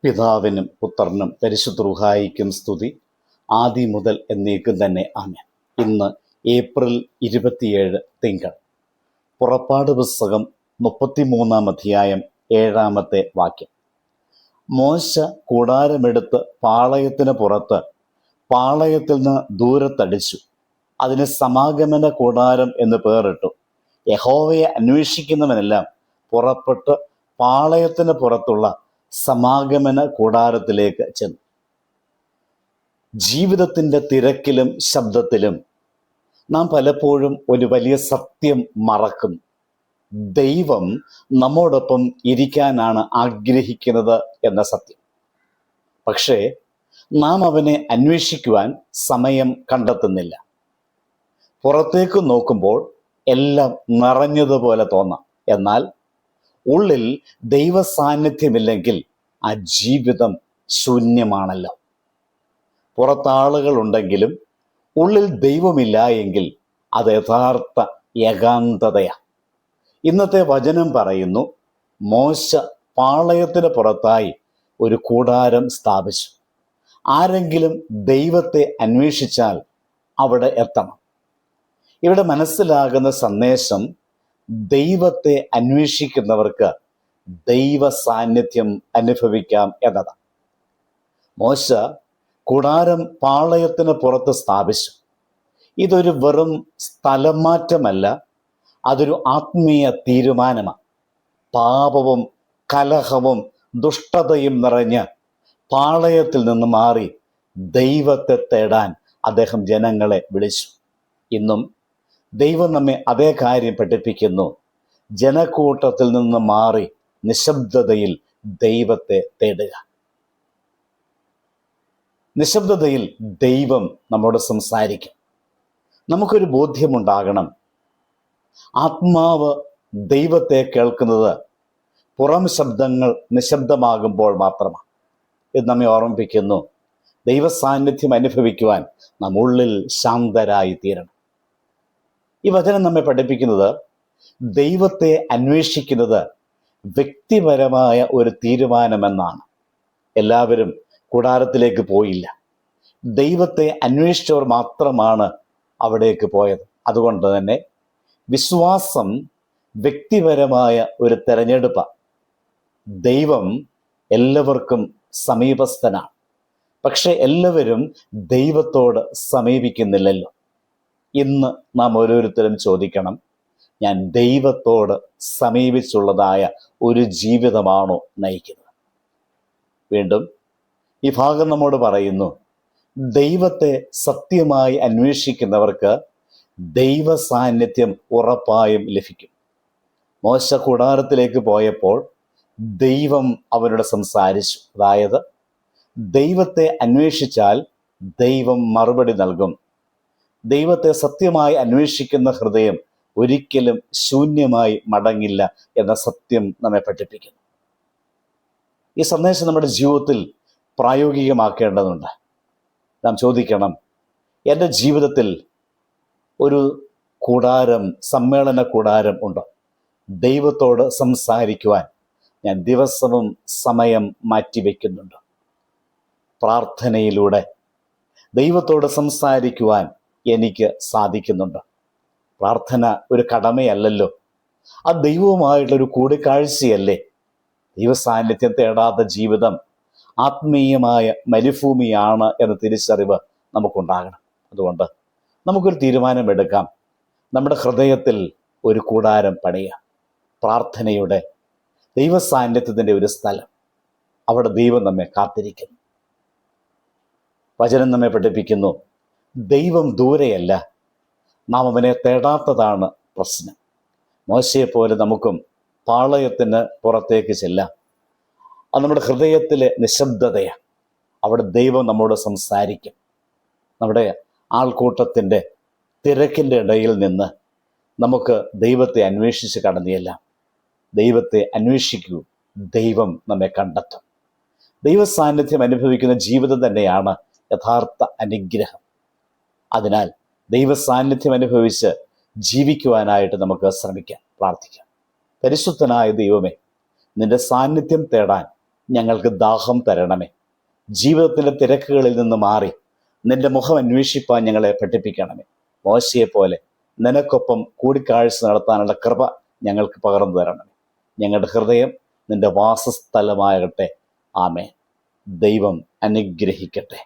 പിതാവിനും പുത്രനും പരിശുദ്ധ റൂഹായിക്കും സ്തുതി, ആദി മുതൽ എന്നേക്കും തന്നെ ആമേൻ. ഇന്ന് ഏപ്രിൽ 27 തിങ്കൾ. പുറപ്പാട് പുസ്തകം 33 അധ്യായം 7 വാക്യം. മോശ കൂടാരമെടുത്ത് പാളയത്തിന് പുറത്ത് പാളയത്തിൽ നിന്ന് ദൂരത്തടിച്ചു, അതിന് സമാഗമന കൂടാരം എന്ന് പേറിട്ടു. യഹോവയെ അന്വേഷിക്കുന്നവനെല്ലാം പുറപ്പെട്ട് പാളയത്തിന് പുറത്തുള്ള സമാഗമന കൂടാരത്തിലേക്ക് ചെന്നു. ജീവിതത്തിൻ്റെ തിരക്കിലും ശബ്ദത്തിലും നാം പലപ്പോഴും ഒരു വലിയ സത്യം മറക്കുന്നു. ദൈവം നമ്മോടൊപ്പം ഇരിക്കാനാണ് ആഗ്രഹിക്കുന്നത് എന്ന സത്യം. പക്ഷേ നാം അവനെ അന്വേഷിക്കുവാൻ സമയം കണ്ടെത്തുന്നില്ല. പുറത്തേക്ക് നോക്കുമ്പോൾ എല്ലാം നിറഞ്ഞതുപോലെ തോന്നാം, എന്നാൽ ഉള്ളിൽ ദൈവ സാന്നിധ്യമില്ലെങ്കിൽ ആ ജീവിതം ശൂന്യമാണല്ലോ. പുറത്താളുകളുണ്ടെങ്കിലും ഉള്ളിൽ ദൈവമില്ല എങ്കിൽ അത് യഥാർത്ഥ ഏകാന്തതയാണ്. ഇന്നത്തെ വചനം പറയുന്നു, മോശ പാളയത്തിന് പുറത്തായി ഒരു കൂടാരം സ്ഥാപിച്ചു. ആരെങ്കിലും ദൈവത്തെ അന്വേഷിച്ചാൽ അവിടെ എത്തണം. ഇവിടെ മനസ്സിലാകുന്ന സന്ദേശം, ദൈവത്തെ അന്വേഷിക്കുന്നവർക്ക് ദൈവ സാന്നിധ്യം അനുഭവിക്കാം എന്നതാണ്. മോശ കൂടാരം പാളയത്തിന് പുറത്ത് സ്ഥാപിച്ചു. ഇതൊരു വെറും സ്ഥലം മാറ്റമല്ല, അതൊരു ആത്മീയ തീരുമാനമാണ്. പാപവും കലഹവും ദുഷ്ടതയും നിറഞ്ഞ് പാളയത്തിൽ നിന്ന് മാറി ദൈവത്തെ തേടാൻ അദ്ദേഹം ജനങ്ങളെ വിളിച്ചു. ഇന്നും ദൈവം നമ്മെ അതേ കാര്യം പഠിപ്പിക്കുന്നു. ജനക്കൂട്ടത്തിൽ നിന്ന് മാറി നിശബ്ദതയിൽ ദൈവത്തെ തേടുക. നിശബ്ദതയിൽ ദൈവം നമ്മോട് സംസാരിക്കും. നമുക്കൊരു ബോധ്യമുണ്ടാകണം, ആത്മാവ് ദൈവത്തെ കേൾക്കുന്നത് പുറം ശബ്ദങ്ങൾ നിശബ്ദമാകുമ്പോൾ മാത്രമാണ്. ഇത് നമ്മെ ഓർമ്മിപ്പിക്കുന്നു, ദൈവ സാന്നിധ്യം അനുഭവിക്കുവാൻ നാം ഉള്ളിൽ ശാന്തരായി തീരണം. ഈ വചനം നമ്മെ പഠിപ്പിക്കുന്നത്, ദൈവത്തെ അന്വേഷിക്കുന്നത് വ്യക്തിപരമായ ഒരു തീരുമാനമെന്നാണ്. എല്ലാവരും കൂടാരത്തിലേക്ക് പോയില്ല, ദൈവത്തെ അന്വേഷിച്ചവർ മാത്രമാണ് അവിടേക്ക് പോയത്. അതുകൊണ്ട് തന്നെ വിശ്വാസം വ്യക്തിപരമായ ഒരു തെരഞ്ഞെടുപ്പാണ്. ദൈവം എല്ലാവർക്കും സമീപസ്ഥനാണ്, പക്ഷെ എല്ലാവരും ദൈവത്തോട് സമീപിക്കുന്നില്ലല്ലോ. ഇന്ന് നാം ഓരോരുത്തരും ചോദിക്കണം, ഞാൻ ദൈവത്തോട് സമീപിച്ചുള്ളതായ ഒരു ജീവിതമാണോ നയിക്കുന്നത്? വീണ്ടും ഈ ഭാഗം നമ്മോട് പറയുന്നു, ദൈവത്തെ സത്യമായി അന്വേഷിക്കുന്നവർക്ക് ദൈവ സാന്നിധ്യം ഉറപ്പായും ലഭിക്കും. മോശ കൂടാരത്തിലേക്ക് പോയപ്പോൾ ദൈവം അവരോട് സംസാരിച്ചു. അതായത് ദൈവത്തെ അന്വേഷിച്ചാൽ ദൈവം മറുപടി നൽകും. ദൈവത്തെ സത്യമായി അന്വേഷിക്കുന്ന ഹൃദയം ഒരിക്കലും ശൂന്യമായി മടങ്ങില്ല എന്ന സത്യം നമ്മെ പഠിപ്പിക്കുന്നു. ഈ സന്ദേശം നമ്മുടെ ജീവിതത്തിൽ പ്രായോഗികമാക്കേണ്ടതുണ്ട്. നാം ചോദിക്കണം, എൻ്റെ ജീവിതത്തിൽ ഒരു കൂടാരം, സമ്മേളന കൂടാരം ഉണ്ടോ? ദൈവത്തോട് സംസാരിക്കുവാൻ ഞാൻ ദിവസവും സമയം മാറ്റിവെക്കുന്നുണ്ട്. പ്രാർത്ഥനയിലൂടെ ദൈവത്തോട് സംസാരിക്കുവാൻ എനിക്ക് സാധിക്കുന്നുണ്ട്. പ്രാർത്ഥന ഒരു കടമയല്ലല്ലോ, ആ ദൈവവുമായിട്ടുള്ളൊരു കൂടിക്കാഴ്ചയല്ലേ. ദൈവ സാന്നിധ്യം തേടാത്ത ജീവിതം ആത്മീയമായ മരുഭൂമിയാണ് എന്ന തിരിച്ചറിവ് നമുക്കുണ്ടാകണം. അതുകൊണ്ട് നമുക്കൊരു തീരുമാനമെടുക്കാം, നമ്മുടെ ഹൃദയത്തിൽ ഒരു കൂടാരം പണിയാം. പ്രാർത്ഥനയുടെ, ദൈവ സാന്നിധ്യത്തിൻ്റെ ഒരു സ്ഥലം. അവിടെ ദൈവം നമ്മെ കാത്തിരിക്കുന്നു. വചനം നമ്മെ പഠിപ്പിക്കുന്നു, ദൈവം ദൂരെയല്ല, നാം അവനെ തേടാത്തതാണ് പ്രശ്നം. മോശയെപ്പോലെ നമുക്കും പാളയത്തിന് പുറത്തേക്ക് ചെല്ലാം. അത് നമ്മുടെ ഹൃദയത്തിലെ നിശബ്ദതയാണ്. അവിടെ ദൈവം നമ്മോട് സംസാരിക്കും. നമ്മുടെ ആൾക്കൂട്ടത്തിൻ്റെ തിരക്കിൻ്റെ ഇടയിൽ നിന്ന് നമുക്ക് ദൈവത്തെ അന്വേഷിച്ച് കടന്നിയെല്ലാം. ദൈവത്തെ അന്വേഷിക്കൂ, ദൈവം നമ്മെ കണ്ടെത്തും. ദൈവ സാന്നിധ്യം അനുഭവിക്കുന്ന ജീവിതം തന്നെയാണ് യഥാർത്ഥ അനുഗ്രഹം. അതിനാൽ ദൈവ സാന്നിധ്യം അനുഭവിച്ച് ജീവിക്കുവാനായിട്ട് നമുക്ക് ശ്രമിക്കാം, പ്രാർത്ഥിക്കാം. പരിശുദ്ധനായ ദൈവമേ, നിന്റെ സാന്നിധ്യം തേടാൻ ഞങ്ങൾക്ക് ദാഹം തരണമേ. ജീവിതത്തിൻ്റെ തിരക്കുകളിൽ നിന്ന് മാറി നിന്റെ മുഖം അന്വേഷിപ്പാൻ ഞങ്ങളെ പഠിപ്പിക്കണമേ. മോശയെപ്പോലെ നിനക്കൊപ്പം കൂടിക്കാഴ്ച നടത്താനുള്ള കൃപ ഞങ്ങൾക്ക് പകർന്നു തരണമേ. ഞങ്ങളുടെ ഹൃദയം നിന്റെ വാസസ്ഥലമാകട്ടെ. ആമേൻ. ദൈവം അനുഗ്രഹിക്കട്ടെ.